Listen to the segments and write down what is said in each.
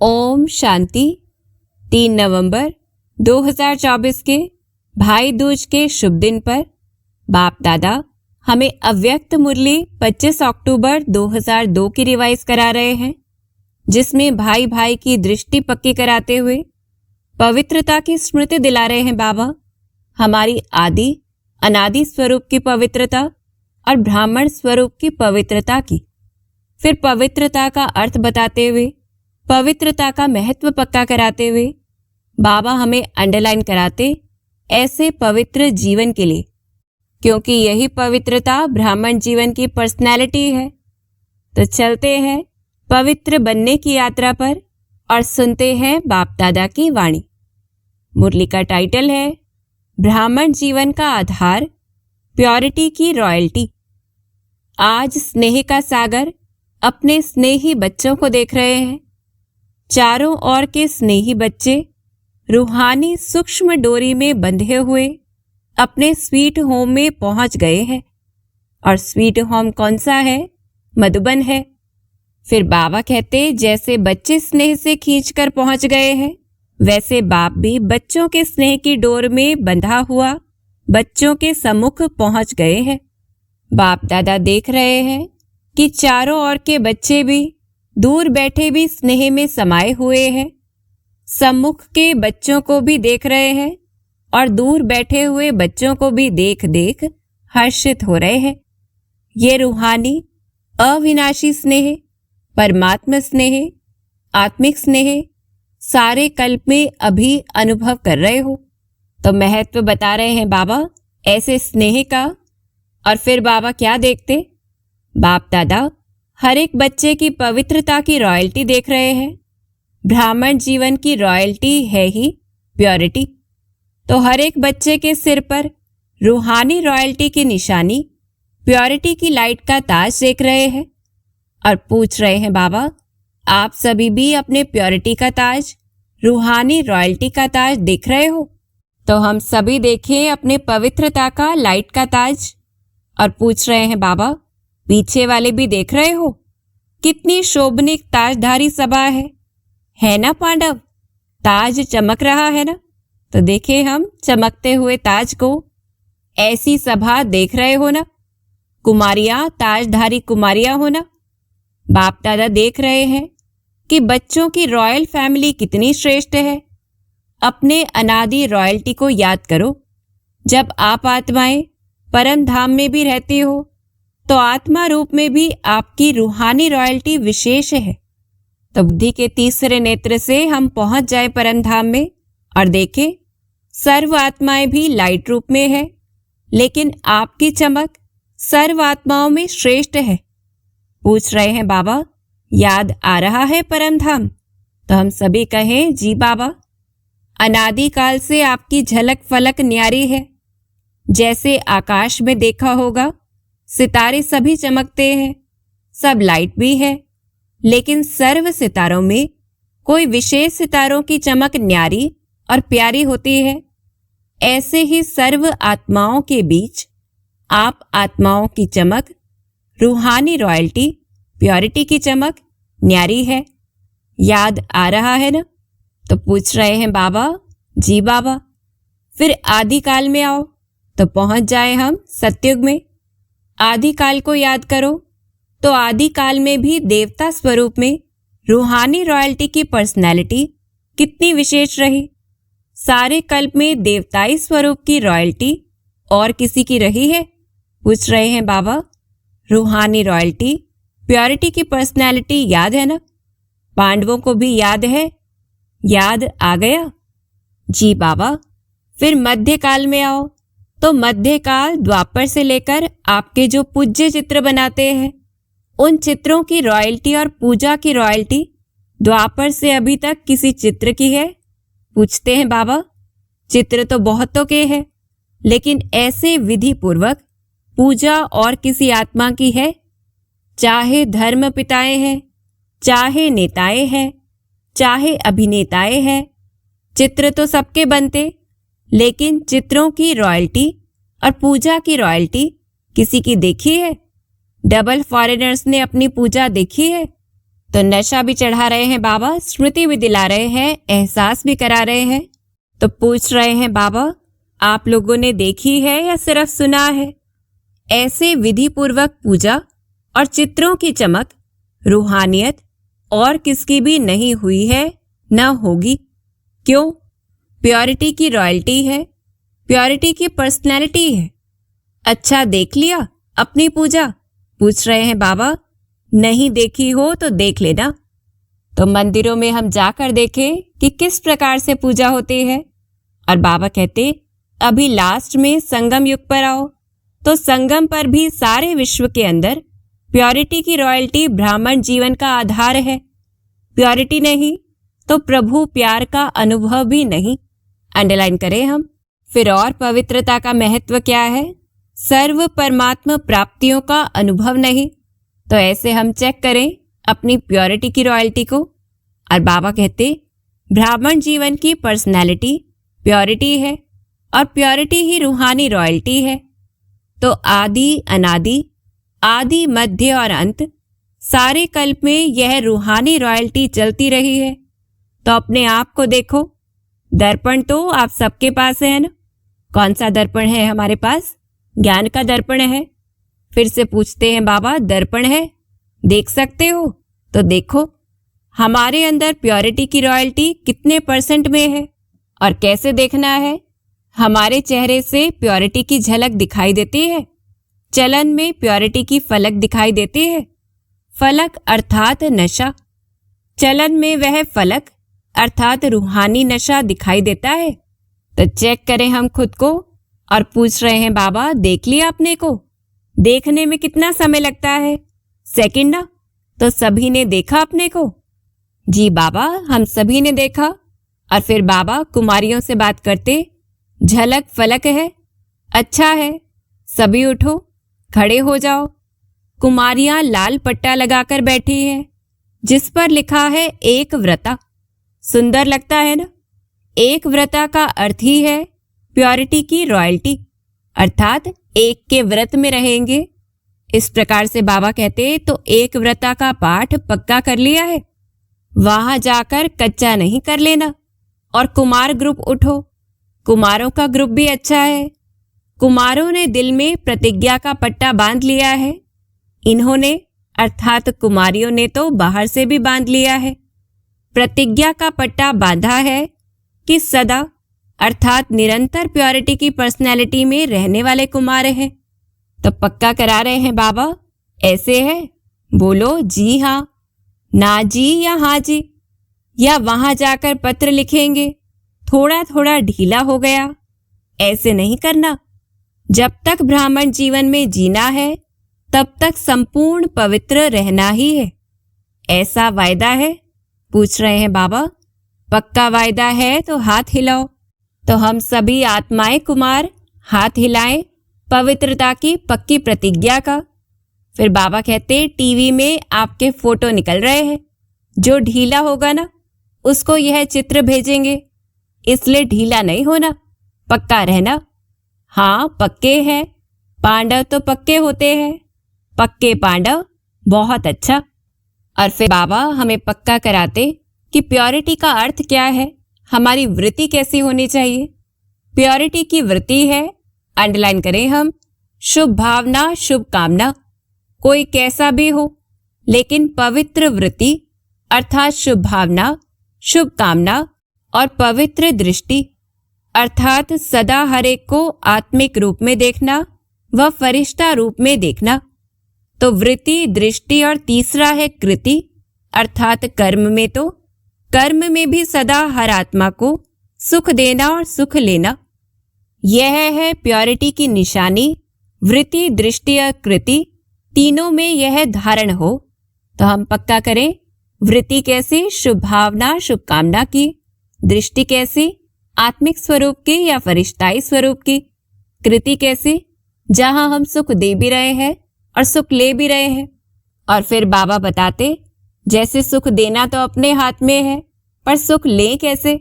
ओम शांति। 3 नवंबर 2024 के भाई दूज के शुभ दिन पर बाप दादा हमें अव्यक्त मुरली 25 अक्टूबर 2002 की रिवाइज करा रहे हैं, जिसमें भाई भाई की दृष्टि पक्की कराते हुए पवित्रता की स्मृति दिला रहे हैं। बाबा हमारी आदि अनादि स्वरूप की पवित्रता और ब्राह्मण स्वरूप की पवित्रता की, फिर पवित्रता का अर्थ बताते हुए पवित्रता का महत्व पक्का कराते हुए बाबा हमें अंडरलाइन कराते ऐसे पवित्र जीवन के लिए, क्योंकि यही पवित्रता ब्राह्मण जीवन की पर्सनैलिटी है। तो चलते हैं पवित्र बनने की यात्रा पर और सुनते हैं बाप दादा की वाणी। मुरली का टाइटल है ब्राह्मण जीवन का आधार, प्योरिटी की रॉयल्टी। आज स्नेह का सागर अपने स्नेही बच्चों को देख रहे हैं। चारों ओर के स्नेही बच्चे रूहानी सूक्ष्म डोरी में बंधे हुए अपने स्वीट होम में पहुंच गए हैं। और स्वीट होम कौन सा है? मधुबन है। फिर बाबा कहते जैसे बच्चे स्नेह से खींचकर पहुंच गए हैं, वैसे बाप भी बच्चों के स्नेह की डोर में बंधा हुआ बच्चों के सम्मुख पहुंच गए हैं। बाप दादा देख रहे हैं कि चारों ओर के बच्चे भी दूर बैठे भी स्नेह में समाये हुए हैं। सम्मुख के बच्चों को भी देख रहे हैं और दूर बैठे हुए बच्चों को भी देख देख हर्षित हो रहे हैं। ये रूहानी अविनाशी स्नेह, परमात्मा स्नेह, आत्मिक स्नेह सारे कल्प में अभी अनुभव कर रहे हो। तो महत्व बता रहे हैं बाबा ऐसे स्नेह का। और फिर बाबा क्या देखते? बाप दादा हर एक बच्चे की पवित्रता की रॉयल्टी देख रहे हैं। ब्राह्मण जीवन की रॉयल्टी है ही प्योरिटी। तो हर एक बच्चे के सिर पर रूहानी रॉयल्टी की निशानी, प्योरिटी की लाइट का ताज देख रहे हैं और पूछ रहे हैं बाबा आप सभी भी अपने प्योरिटी का ताज, रूहानी रॉयल्टी का ताज देख रहे हो? तो हम सभी देखें अपने पवित्रता का लाइट का ताज और पूछ रहे हैं बाबा पीछे वाले भी देख रहे हो? कितनी शोभनिक ताजधारी सभा है ना पांडव? ताज चमक रहा है ना? तो देखे हम चमकते हुए ताज को। ऐसी सभा देख रहे हो ना? कुमारियां, ताजधारी कुमारियां हो ना? बाप दादा देख रहे हैं कि बच्चों की रॉयल फैमिली कितनी श्रेष्ठ है। अपने अनादि रॉयल्टी को याद करो। जब आप आत्माएं परम धाम में भी रहती हो तो आत्मा रूप में भी आपकी रूहानी रॉयल्टी विशेष है। तो बुद्धि के तीसरे नेत्र से हम पहुंच जाए परम धाम में और देखें सर्व आत्माएं भी लाइट रूप में है, लेकिन आपकी चमक सर्व आत्माओं में श्रेष्ठ है। पूछ रहे हैं बाबा याद आ रहा है परम धाम? तो हम सभी कहें जी बाबा। अनादि काल से आपकी झलक फलक न्यारी है। जैसे आकाश में देखा होगा सितारे सभी चमकते हैं, सब लाइट भी है, लेकिन सर्व सितारों में कोई विशेष सितारों की चमक न्यारी और प्यारी होती है। ऐसे ही सर्व आत्माओं के बीच आप आत्माओं की चमक, रूहानी रॉयल्टी, प्योरिटी की चमक न्यारी है। याद आ रहा है ना? तो पूछ रहे हैं बाबा जी बाबा। फिर आदिकाल में आओ तो पहुंच जाए हम सतयुग में। आदिकाल को याद करो तो आदिकाल में भी देवता स्वरूप में रूहानी रॉयल्टी की पर्सनैलिटी कितनी विशेष रही। सारे कल्प में देवताई स्वरूप की रॉयल्टी और किसी की रही है? पूछ रहे हैं बाबा। रूहानी रॉयल्टी, प्योरिटी की पर्सनैलिटी याद है ना? पांडवों को भी याद है? याद आ गया जी बाबा। फिर मध्यकाल में आओ तो मध्यकाल द्वापर से लेकर आपके जो पूज्य चित्र बनाते हैं, उन चित्रों की रॉयल्टी और पूजा की रॉयल्टी द्वापर से अभी तक किसी चित्र की है? पूछते हैं बाबा। चित्र तो बहुतों के हैं, लेकिन ऐसे विधि पूर्वक पूजा और किसी आत्मा की है? चाहे धर्म पिताएं हैं, चाहे नेताएं हैं, चाहे अभिनेताएं हैं, चित्र तो सबके बनते, लेकिन चित्रों की रॉयल्टी और पूजा की रॉयल्टी किसी की देखी है? डबल फॉरेनर्स ने अपनी पूजा देखी है? तो नशा भी चढ़ा रहे हैं बाबा, स्मृति भी दिला रहे हैं, एहसास भी करा रहे हैं। तो पूछ रहे हैं बाबा, आप लोगों ने देखी है या सिर्फ सुना है? ऐसे विधि पूर्वक पूजा और चित्रों की चमक, रूहानियत और किसकी भी नहीं हुई है, न होगी। क्यों? प्योरिटी की रॉयल्टी है, प्योरिटी की पर्सनैलिटी है। अच्छा, देख लिया अपनी पूजा? पूछ रहे हैं बाबा। नहीं देखी हो तो देख लेना। तो मंदिरों में हम जाकर देखें कि किस प्रकार से पूजा होती है। और बाबा कहते, अभी लास्ट में संगम युग पर आओ। तो संगम पर भी सारे विश्व के अंदर प्योरिटी की रॉयल्टी ब्राह्मण जीवन का आधार है। प्योरिटी नहीं तो प्रभु प्यार का अनुभव भी नहीं। अंडरलाइन करें हम। फिर और पवित्रता का महत्व क्या है? सर्व परमात्मा प्राप्तियों का अनुभव नहीं। तो ऐसे हम चेक करें अपनी प्योरिटी की रॉयल्टी को। और बाबा कहते, ब्राह्मण जीवन की पर्सनैलिटी प्योरिटी है और प्योरिटी ही रूहानी रॉयल्टी है। तो आदि अनादि, आदि मध्य और अंत, सारे कल्प में यह रूहानी रॉयल्टी चलती रही है। तो अपने आप को देखो। दर्पण तो आप सबके पास है ना? कौन सा दर्पण है हमारे पास? ज्ञान का दर्पण है। फिर से पूछते हैं बाबा, दर्पण है, देख सकते हो? तो देखो हमारे अंदर प्योरिटी की रॉयल्टी कितने % में है और कैसे देखना है। हमारे चेहरे से प्योरिटी की झलक दिखाई देती है। चलन में प्योरिटी की फलक दिखाई देती है। फलक अर्थात नशा। चलन में वह फलक अर्थात रूहानी नशा दिखाई देता है। तो चेक करें हम खुद को और पूछ रहे हैं बाबा, देख लिया अपने को? देखने में कितना समय लगता है? सेकंड ना? तो सभी ने देखा अपने को? जी बाबा, हम सभी ने देखा। और फिर बाबा कुमारियों से बात करते, झलक फलक है, अच्छा है, सभी उठो, खड़े हो जाओ। कुमारियां लाल पट्टा लगाकर बैठी हैं जिस पर लिखा है एक व्रता। सुंदर लगता है ना? एक व्रता का अर्थ ही है प्योरिटी की रॉयल्टी, अर्थात एक के व्रत में रहेंगे। इस प्रकार से बाबा कहते, तो एक व्रता का पाठ पक्का कर लिया है, वहां जाकर कच्चा नहीं कर लेना। और कुमार ग्रुप उठो। कुमारों का ग्रुप भी अच्छा है। कुमारों ने दिल में प्रतिज्ञा का पट्टा बांध लिया है। इन्होंने अर्थात कुमारियों ने तो बाहर से भी बांध लिया है। प्रतिज्ञा का पट्टा बांधा है कि सदा अर्थात निरंतर प्योरिटी की पर्सनैलिटी में रहने वाले कुमार हैं। तो पक्का करा रहे हैं बाबा, ऐसे है? बोलो जी हाँ, ना जी या हाँ जी, या वहां जाकर पत्र लिखेंगे थोड़ा थोड़ा ढीला हो गया। ऐसे नहीं करना। जब तक ब्राह्मण जीवन में जीना है तब तक संपूर्ण पवित्र रहना ही है। ऐसा वायदा है? पूछ रहे हैं बाबा। पक्का वायदा है तो हाथ हिलाओ। तो हम सभी आत्माएं कुमार हाथ हिलाएं पवित्रता की पक्की प्रतिज्ञा का। फिर बाबा कहते, टीवी में आपके फोटो निकल रहे हैं, जो ढीला होगा ना उसको यह चित्र भेजेंगे, इसलिए ढीला नहीं होना, पक्का रहना। हाँ पक्के हैं, पांडव तो पक्के होते हैं, पक्के पांडव, बहुत अच्छा। और फिर बाबा हमें पक्का कराते कि प्योरिटी का अर्थ क्या है, हमारी वृत्ति कैसी होनी चाहिए। प्योरिटी की वृत्ति है, अंडरलाइन करें हम, शुभ भावना शुभ कामना, कोई कैसा भी हो लेकिन पवित्र वृत्ति अर्थात शुभ भावना शुभ कामना और पवित्र दृष्टि अर्थात सदा हर एक को आत्मिक रूप में देखना व फरिश्ता रूप में देखना। तो वृत्ति, दृष्टि और तीसरा है कृति अर्थात कर्म में। तो कर्म में भी सदा हर आत्मा को सुख देना और सुख लेना, यह है प्योरिटी की निशानी। वृत्ति, दृष्टि और कृति तीनों में यह धारण हो। तो हम पक्का करें, वृत्ति कैसी? शुभ भावना शुभ कामना की। दृष्टि कैसी? आत्मिक स्वरूप की या फरिश्ताई स्वरूप की। कृति कैसी? जहां हम सुख दे भी रहे हैं और सुख ले भी रहे हैं। और फिर बाबा बताते, जैसे सुख देना तो अपने हाथ में है, पर सुख ले कैसे?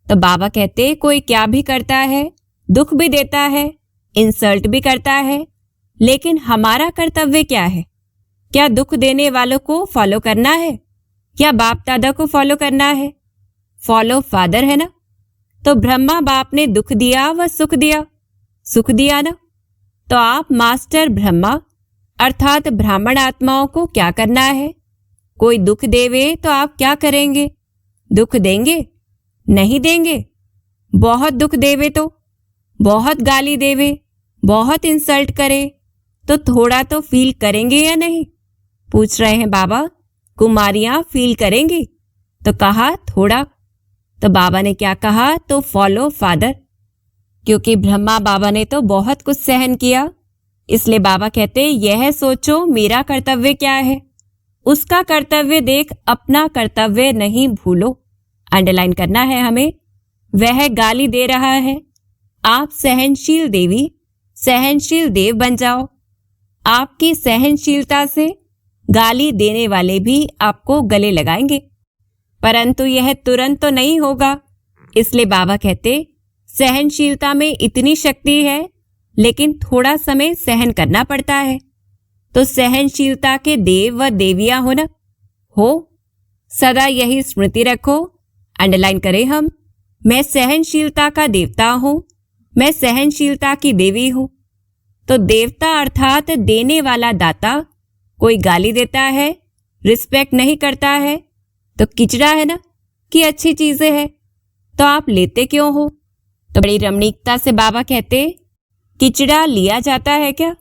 तो बाबा कहते, कोई क्या भी करता है, दुख भी देता है, इंसल्ट भी करता है, लेकिन हमारा कर्तव्य क्या है? क्या दुख देने वालों को फॉलो करना है? या बाप दादा को फॉलो करना है? फॉलो फादर है ना। तो ब्रह्मा बाप ने दुख दिया व सुख दिया, सुख दिया ना। तो आप मास्टर ब्रह्मा अर्थात ब्राह्मण आत्माओं को क्या करना है? कोई दुख देवे तो आप क्या करेंगे? दुख देंगे? नहीं देंगे। बहुत दुख देवे तो, बहुत गाली देवे, बहुत इंसल्ट करे तो थोड़ा तो फील करेंगे या नहीं? पूछ रहे हैं बाबा। कुमारियां फील करेंगी? तो कहा थोड़ा। तो बाबा ने क्या कहा? तो फॉलो फादर। क्योंकि ब्रह्मा बाबा ने तो बहुत कुछ सहन किया, इसलिए बाबा कहते यह सोचो मेरा कर्तव्य क्या है, उसका कर्तव्य देख अपना कर्तव्य नहीं भूलो। अंडरलाइन करना है हमें। वह गाली दे रहा है, आप सहनशील देवी, सहनशील देव बन जाओ। आपकी सहनशीलता से गाली देने वाले भी आपको गले लगाएंगे, परंतु यह तुरंत तो नहीं होगा। इसलिए बाबा कहते सहनशीलता में इतनी शक्ति है, लेकिन थोड़ा समय सहन करना पड़ता है। तो सहनशीलता के देव व देवियां हो ना, हो। सदा यही स्मृति रखो। अंडरलाइन करें हम। मैं सहनशीलता का देवता हूं, मैं सहनशीलता की देवी हूं। तो देवता अर्थात देने वाला दाता कोई गाली देता है, रिस्पेक्ट नहीं करता है तो किचड़ा है ना कि अच्छी चीजें हैं, तो आप लेते क्यों हो? तो बड़ी रमणीकता से बाबा कहते किचड़ा लिया जाता है क्या?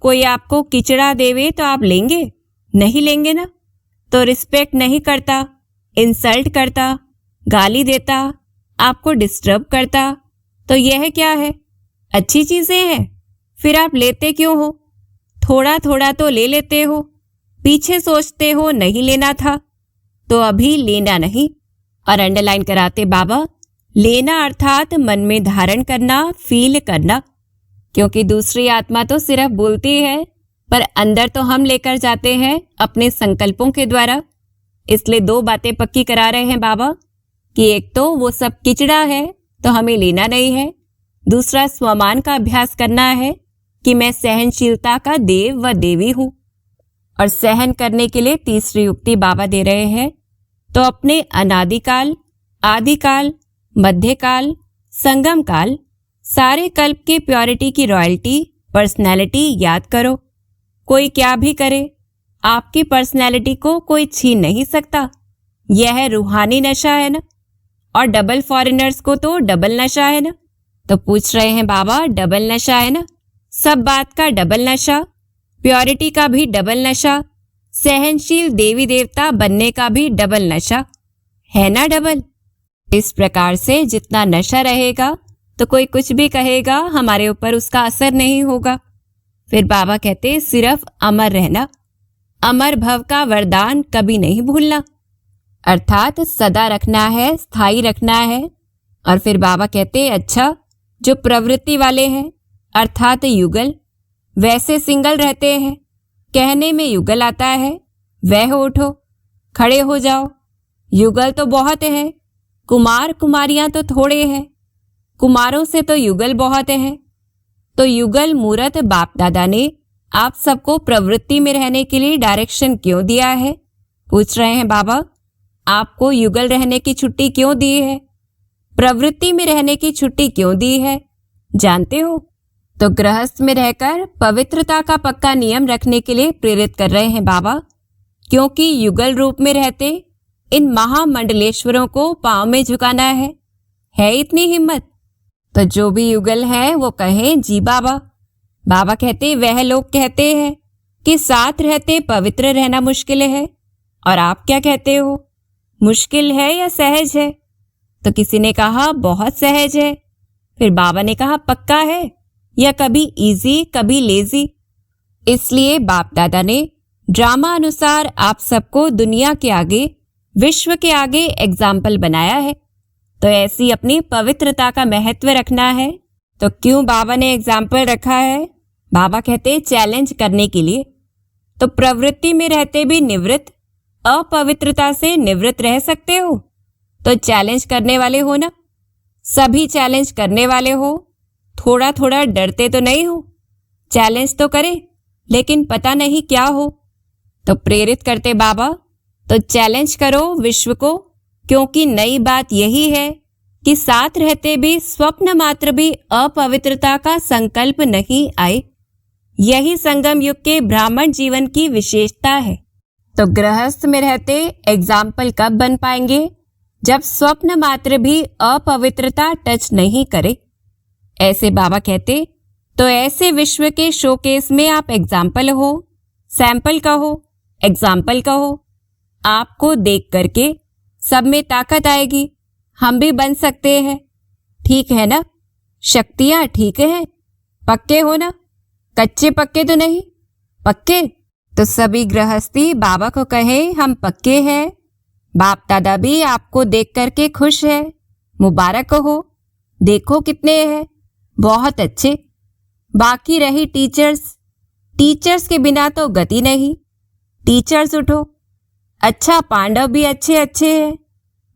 कोई आपको किचड़ा देवे तो आप लेंगे? नहीं लेंगे ना। तो रिस्पेक्ट नहीं करता, इंसल्ट करता, गाली देता, आपको डिस्टर्ब करता, तो यह क्या है? अच्छी चीजें हैं, फिर आप लेते क्यों हो? थोड़ा थोड़ा तो ले लेते हो, पीछे सोचते हो नहीं लेना था, तो अभी लेना नहीं। और अंडरलाइन कराते बाबा, लेना अर्थात मन में धारण करना, फील करना। क्योंकि दूसरी आत्मा तो सिर्फ बोलती है, पर अंदर तो हम लेकर जाते हैं अपने संकल्पों के द्वारा। इसलिए दो बातें पक्की करा रहे हैं बाबा कि एक तो वो सब किचड़ा है तो हमें लेना नहीं है, दूसरा स्वमान का अभ्यास करना है कि मैं सहनशीलता का देव व देवी हूं। और सहन करने के लिए तीसरी युक्ति बाबा दे रहे हैं। तो अपने अनादिकाल, आदिकाल, मध्यकाल, संगम काल, सारे कल्प की प्योरिटी की रॉयल्टी, पर्सनैलिटी याद करो। कोई क्या भी करे, आपकी पर्सनैलिटी को कोई छीन नहीं सकता। यह रूहानी नशा है ना। और डबल फॉरेनर्स को तो डबल नशा है ना। तो पूछ रहे हैं बाबा, डबल नशा है ना? सब बात का डबल नशा, प्योरिटी का भी डबल नशा, सहनशील देवी देवता बनने का भी डबल नशा है ना। डबल। इस प्रकार से जितना नशा रहेगा तो कोई कुछ भी कहेगा, हमारे ऊपर उसका असर नहीं होगा। फिर बाबा कहते सिर्फ अमर रहना, अमर भव का वरदान कभी नहीं भूलना, अर्थात सदा रखना है, स्थायी रखना है। और फिर बाबा कहते अच्छा, जो प्रवृत्ति वाले हैं अर्थात युगल, वैसे सिंगल रहते हैं, कहने में युगल आता है, वह उठो, खड़े हो जाओ। युगल तो बहुत हैं, कुमार कुमारियां तो थोड़े हैं, कुमारों से तो युगल बहुत हैं। तो युगल मूर्त बाप दादा ने आप सबको प्रवृत्ति में रहने के लिए डायरेक्शन क्यों दिया है? पूछ रहे हैं बाबा, आपको युगल रहने की छुट्टी क्यों दी है? प्रवृत्ति में रहने की छुट्टी क्यों दी है? जानते हो? तो गृहस्थ में रहकर पवित्रता का पक्का नियम रखने के लिए प्रेरित कर रहे हैं बाबा। क्योंकि युगल रूप में रहते इन महामंडलेश्वरों को पांव में झुकाना है इतनी हिम्मत? तो जो भी युगल है वो कहें जी बाबा। बाबा कहते वह लोग कहते हैं कि साथ रहते पवित्र रहना मुश्किल है, और आप क्या कहते हो, मुश्किल है या सहज है? तो किसी ने कहा बहुत सहज है। फिर बाबा ने कहा पक्का है या कभी इजी कभी लेजी? इसलिए बाप दादा ने ड्रामा अनुसार आप सबको दुनिया के आगे, विश्व के आगे एग्जाम्पल बनाया है। तो ऐसी अपनी पवित्रता का महत्व रखना है। तो क्यों बाबा ने एग्जाम्पल रखा है? बाबा कहते चैलेंज करने के लिए। तो प्रवृत्ति में रहते भी निवृत्त, अपवित्रता से निवृत्त रह सकते हो, तो चैलेंज करने वाले हो ना। सभी चैलेंज करने वाले हो, थोड़ा थोड़ा डरते तो नहीं हो? चैलेंज तो करे, लेकिन पता नहीं क्या हो। तो प्रेरित करते बाबा, तो चैलेंज करो विश्व को, क्योंकि नई बात यही है कि साथ रहते भी स्वप्न मात्र भी अपवित्रता का संकल्प नहीं आए। यही संगम युग के ब्राह्मण जीवन की विशेषता है। तो गृहस्थ में रहते एग्जाम्पल कब बन पाएंगे? जब स्वप्न मात्र भी अपवित्रता टच नहीं करे। ऐसे बाबा कहते, तो ऐसे विश्व के शोकेस में आप एग्जाम्पल हो, सैंपल कहो, एग्जाम्पल कहो। आपको देख करके सब में ताकत आएगी, हम भी बन सकते हैं। ठीक है ना? शक्तियां ठीक है? पक्के हो ना? कच्चे पक्के तो नहीं? पक्के? तो सभी गृहस्थी बाबा को कहे हम पक्के हैं। बाप दादा भी आपको देख करके खुश है, मुबारक हो। देखो कितने हैं, बहुत अच्छे। बाकी रही टीचर्स, टीचर्स के बिना तो गति नहीं। टीचर्स उठो। अच्छा, पांडव भी अच्छे अच्छे हैं।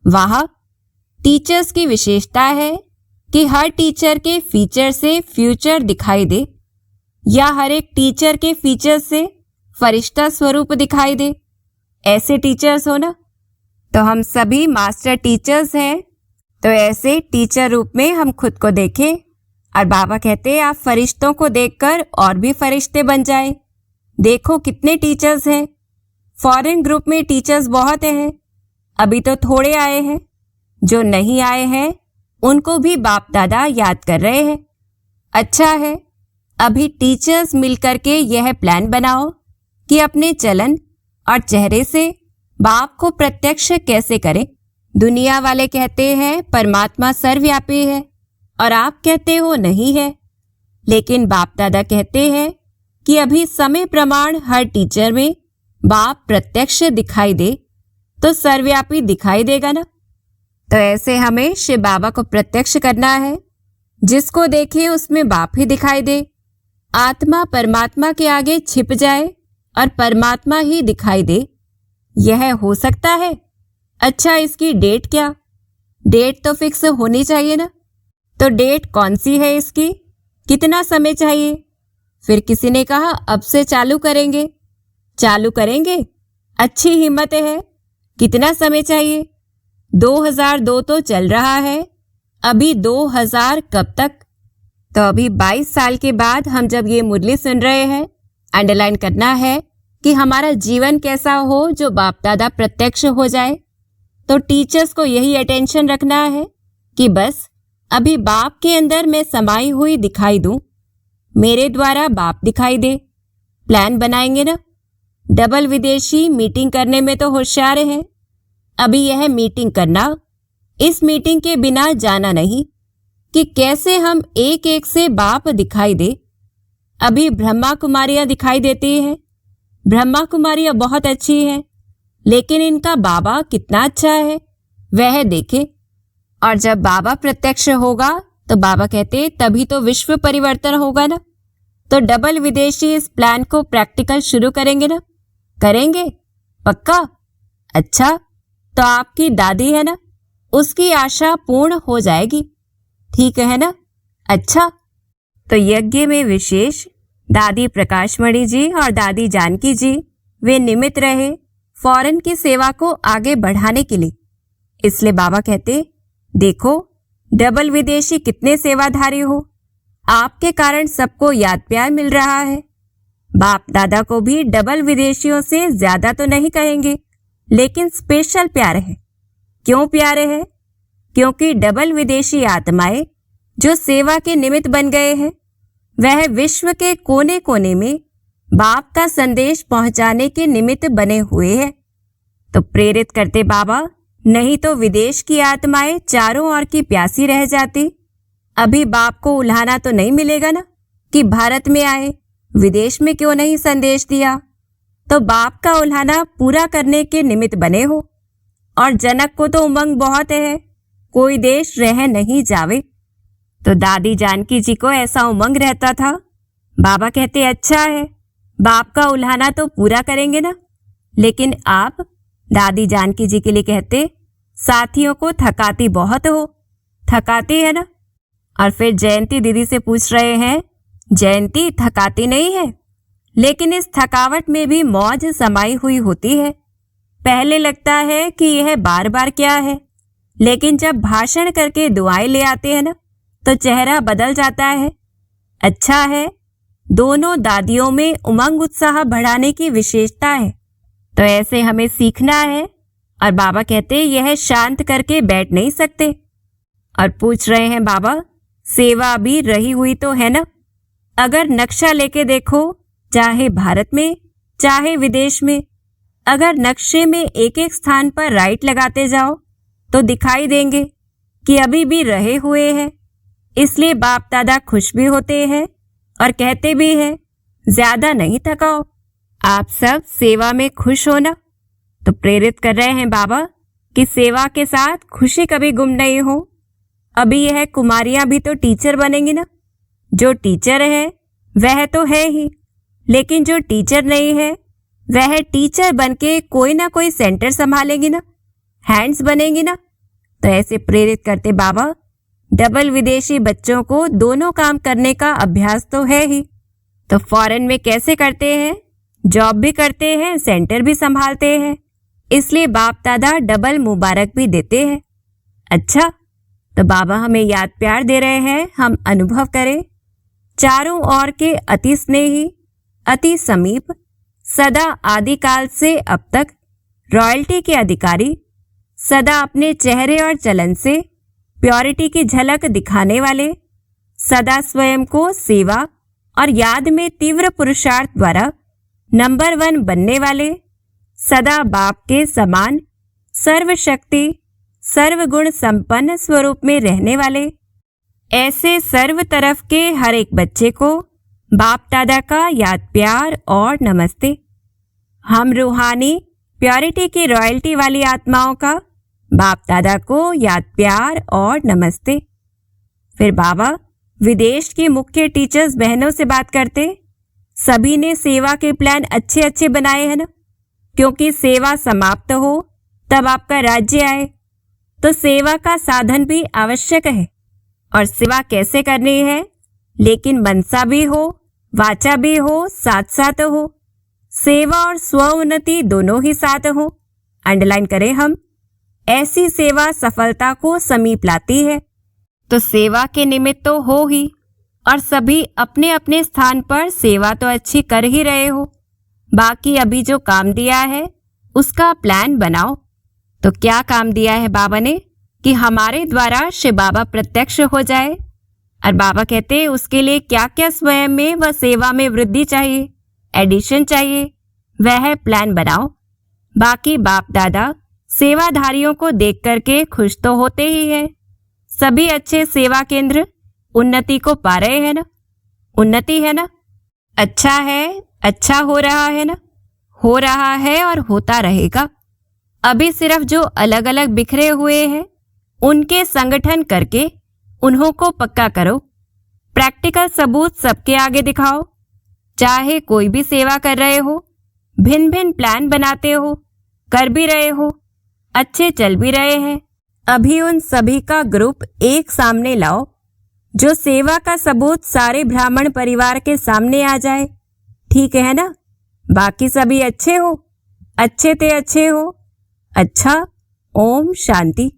वाह! टीचर्स की विशेषता है कि हर टीचर के फीचर से फ्यूचर दिखाई दे, या हर एक टीचर के फीचर से फरिश्ता स्वरूप दिखाई दे। ऐसे टीचर्स हो ना? तो हम सभी मास्टर टीचर्स हैं। तो ऐसे टीचर रूप में हम खुद को देखें। और बाबा कहते हैं आप फरिश्तों को देखकर और भी फरिश्ते बन जाएं। देखो कितने टीचर्स हैं। फॉरेन ग्रुप में टीचर्स बहुत हैं, अभी तो थोड़े आए हैं। जो नहीं आए हैं उनको भी बाप दादा याद कर रहे हैं। अच्छा है, अभी टीचर्स मिलकर के यह प्लान बनाओ कि अपने चलन और चेहरे से बाप को प्रत्यक्ष कैसे करें। दुनिया वाले कहते हैं परमात्मा सर्वव्यापी है और आप कहते हो नहीं है, लेकिन बाप दादा कहते हैं कि अभी समय प्रमाण हर टीचर में बाप प्रत्यक्ष दिखाई दे तो सर्वव्यापी दिखाई देगा ना। तो ऐसे हमें शिव बाबा को प्रत्यक्ष करना है। जिसको देखे उसमें बाप ही दिखाई दे। आत्मा परमात्मा के आगे छिप जाए और परमात्मा ही दिखाई दे। यह हो सकता है? अच्छा, इसकी डेट क्या? डेट तो फिक्स होनी चाहिए ना। तो डेट कौन सी है इसकी? कितना समय चाहिए? फिर किसी ने कहा अब से चालू करेंगे। चालू करेंगे? अच्छी हिम्मत है। कितना समय चाहिए? 2002 तो चल रहा है, अभी 2000 कब तक? तो अभी 22 साल के बाद हम जब ये मुरली सुन रहे हैं, अंडरलाइन करना है कि हमारा जीवन कैसा हो जो बाप दादा प्रत्यक्ष हो जाए। तो टीचर्स को यही अटेंशन रखना है कि बस अभी बाप के अंदर मैं समाई हुई दिखाई दूं, मेरे द्वारा बाप दिखाई दे। प्लान बनाएंगे ना। डबल विदेशी मीटिंग करने में तो होशियार हैं। अभी यह मीटिंग करना, इस मीटिंग के बिना जाना नहीं कि कैसे हम एक एक से बाप दिखाई दे। अभी ब्रह्मा कुमारियां दिखाई देती हैं। ब्रह्मा कुमारियां बहुत अच्छी हैं, लेकिन इनका बाबा कितना अच्छा है वह देखे। और जब बाबा प्रत्यक्ष होगा तो बाबा कहते तभी तो विश्व परिवर्तन होगा ना। तो डबल विदेशी इस प्लान को प्रैक्टिकल शुरू करेंगे ना। करेंगे? पक्का? अच्छा, तो आपकी दादी है ना, उसकी आशा पूर्ण हो जाएगी। ठीक है ना? अच्छा, तो यज्ञ में विशेष दादी प्रकाशमणि जी और दादी जानकी जी वे निमित्त रहे फॉरेन की सेवा को आगे बढ़ाने के लिए। इसलिए बाबा कहते देखो डबल विदेशी कितने सेवाधारी हो, आपके कारण सबको याद प्यार मिल रहा है। बाप दादा को भी डबल विदेशियों से ज्यादा तो नहीं कहेंगे, लेकिन स्पेशल प्यार है। क्यों प्यारे है? क्योंकि डबल विदेशी आत्माएं जो सेवा के निमित्त बन गए हैं, वह विश्व के कोने कोने में बाप का संदेश पहुंचाने के निमित्त बने हुए हैं। तो प्रेरित करते बाबा, नहीं तो विदेश की आत्माएं चारों ओर की प्यासी रह जाती। अभी बाप को उल्हाना तो नहीं मिलेगा ना कि भारत में आए, विदेश में क्यों नहीं संदेश दिया। तो बाप का उल्हाना पूरा करने के निमित्त बने हो। और जनक को तो उमंग बहुत है, कोई देश रह नहीं जावे। तो दादी जानकी जी को ऐसा उमंग रहता था। बाबा कहते अच्छा है, बाप का उल्हाना तो पूरा करेंगे ना। लेकिन आप दादी जानकी जी के लिए कहते साथियों को थकाती बहुत हो। थकाती है ना। और फिर जयंती दीदी से पूछ रहे हैं, जयंती थकाती नहीं है? लेकिन इस थकावट में भी मौज समाई हुई होती है। पहले लगता है कि यह बार बार क्या है, लेकिन जब भाषण करके दुआएं ले आते हैं ना, तो चेहरा बदल जाता है। अच्छा है, दोनों दादियों में उमंग उत्साह बढ़ाने की विशेषता है। तो ऐसे हमें सीखना है। और बाबा कहते यह शांत करके बैठ नहीं सकते। और पूछ रहे हैं बाबा, सेवा भी रही हुई तो है ना? अगर नक्शा लेके देखो, चाहे भारत में चाहे विदेश में, अगर नक्शे में एक एक स्थान पर राइट लगाते जाओ तो दिखाई देंगे कि अभी भी रहे हुए हैं। इसलिए बाप दादा खुश भी होते हैं और कहते भी हैं, ज्यादा नहीं थकाओ, आप सब सेवा में खुश हो ना। तो प्रेरित कर रहे हैं बाबा कि सेवा के साथ खुशी कभी गुम नहीं हो। अभी यह कुमारियां भी तो टीचर बनेंगी ना। जो टीचर है वह तो है ही, लेकिन जो टीचर नहीं है वह टीचर बनके कोई ना कोई सेंटर संभालेंगी ना, हैंड्स बनेंगी ना। तो ऐसे प्रेरित करते बाबा, डबल विदेशी बच्चों को दोनों काम करने का अभ्यास तो है ही। तो फॉरेन में कैसे करते हैं? जॉब भी करते हैं, सेंटर भी संभालते हैं। इसलिए बाप दादा डबल मुबारक भी देते हैं। अच्छा, तो बाबा हमें याद प्यार दे रहे हैं, हम अनुभव करें। चारों ओर के अति स्नेही, अति समीप, सदा आदिकाल से अब तक रॉयल्टी के अधिकारी, सदा अपने चेहरे और चलन से प्योरिटी की झलक दिखाने वाले, सदा स्वयं को सेवा और याद में तीव्र पुरुषार्थ द्वारा नंबर 1 बनने वाले, सदा बाप के समान सर्वशक्ति सर्वगुण संपन्न स्वरूप में रहने वाले, ऐसे सर्व तरफ के हर एक बच्चे को बाप दादा का याद प्यार और नमस्ते। हम रूहानी प्योरिटी की रॉयल्टी वाली आत्माओं का बाप दादा को याद प्यार और नमस्ते। फिर बाबा विदेश की मुख्य टीचर्स बहनों से बात करते, सभी ने सेवा के प्लान अच्छे अच्छे बनाए हैं ना, क्योंकि सेवा समाप्त हो तब आपका राज्य आए, तो सेवा का साधन भी आवश्यक है। और सेवा कैसे करनी है, लेकिन मनसा भी हो, वाचा भी हो, साथ साथ हो। सेवा और स्व उन्नति दोनों ही साथ हो। अंडरलाइन करें हम। ऐसी सेवा सफलता को समीप लाती है। तो सेवा के निमित्त तो हो ही, और सभी अपने अपने स्थान पर सेवा तो अच्छी कर ही रहे हो। बाकी अभी जो काम दिया है उसका प्लान बनाओ। तो क्या काम दिया है बाबा ने कि हमारे द्वारा शिव बाबा प्रत्यक्ष हो जाए। और बाबा कहते हैं उसके लिए क्या क्या स्वयं में व सेवा में वृद्धि चाहिए, एडिशन चाहिए, वह प्लान बनाओ। बाकी बाप दादा सेवाधारियों को देख करके खुश तो होते ही हैं। सभी अच्छे सेवा केंद्र उन्नति को पा रहे हैं ना, उन्नति है ना, अच्छा है, अच्छा हो रहा है ना, हो रहा है और होता रहेगा। अभी सिर्फ जो अलग अलग बिखरे हुए हैं उनके संगठन करके उन्हों को पक्का करो। प्रैक्टिकल सबूत सबके आगे दिखाओ। चाहे कोई भी सेवा कर रहे हो, भिन्न भिन्न प्लान बनाते हो, कर भी रहे हो, अच्छे चल भी रहे हैं, अभी उन सभी का ग्रुप एक सामने लाओ, जो सेवा का सबूत सारे ब्राह्मण परिवार के सामने आ जाए। ठीक है ना? बाकी सभी अच्छे हो, अच्छे ते अच्छे हो। अच्छा, ओम शांति।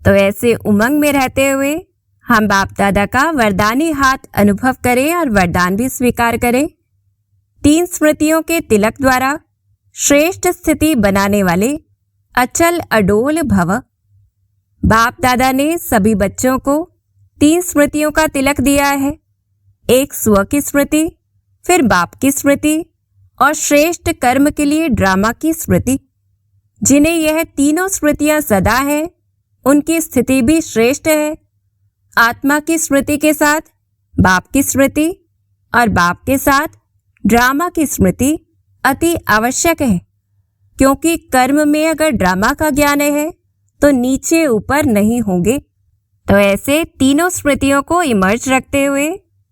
तो ऐसे उमंग में रहते हुए हम बाप दादा का वरदानी हाथ अनुभव करें और वरदान भी स्वीकार करें। 3 स्मृतियों के तिलक द्वारा श्रेष्ठ स्थिति बनाने वाले अचल अडोल भव। बाप दादा ने सभी बच्चों को 3 स्मृतियों का तिलक दिया है। एक स्व की स्मृति, फिर बाप की स्मृति और श्रेष्ठ कर्म के लिए ड्रामा की स्मृति। जिन्हें यह तीनों स्मृतियां सदा है, उनकी स्थिति भी श्रेष्ठ है। आत्मा की स्मृति के साथ बाप की स्मृति और बाप के साथ ड्रामा की स्मृति अति आवश्यक है, क्योंकि कर्म में अगर ड्रामा का ज्ञान है तो नीचे ऊपर नहीं होंगे। तो ऐसे तीनों स्मृतियों को इमर्ज रखते हुए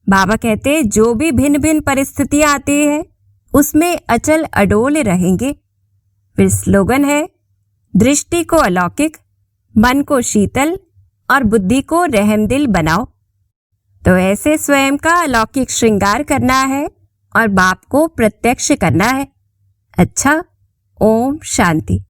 बाबा कहते हैं जो भी भिन्न भिन्न परिस्थितियां आती है उसमें अचल अडोल रहेंगे। फिर स्लोगन है, दृष्टि को अलौकिक, मन को शीतल और बुद्धि को रहमदिल बनाओ। तो ऐसे स्वयं का अलौकिक श्रृंगार करना है और बाप को प्रत्यक्ष करना है। अच्छा, ओम शांति।